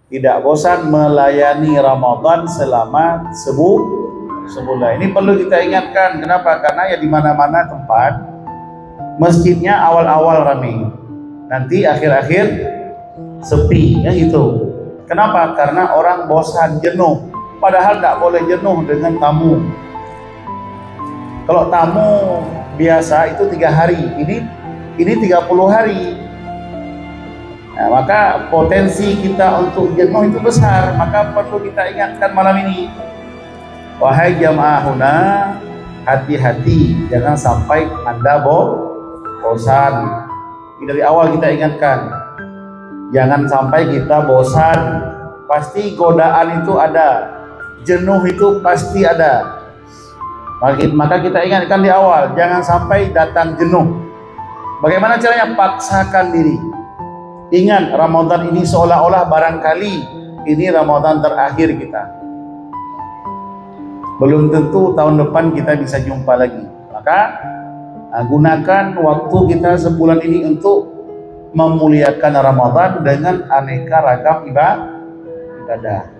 tidak bosan melayani Ramadan selama sebulan. Ini perlu kita ingatkan. Kenapa? Karena ya di mana-mana tempat masjidnya awal-awal ramai, nanti akhir-akhir sepi, ya gitu. Kenapa? Karena orang bosan, jenuh. Padahal tidak boleh jenuh dengan tamu. Kalau tamu biasa itu 3 hari, ini 30 hari. Nah, maka potensi kita untuk jenuh itu besar. Maka perlu kita ingatkan malam ini, wahai jamaah huna, hati-hati, jangan sampai Anda bosan. Dari awal kita ingatkan, jangan sampai kita bosan. Pasti godaan itu ada, jenuh itu pasti ada. Maka kita ingatkan di awal, jangan sampai datang jenuh. Bagaimana caranya? Paksakan diri. Ingat, Ramadan ini seolah-olah barangkali ini Ramadan terakhir kita. Belum tentu tahun depan kita bisa jumpa lagi. Maka gunakan waktu kita sebulan ini untuk memuliakan Ramadan dengan aneka ragam ibadah.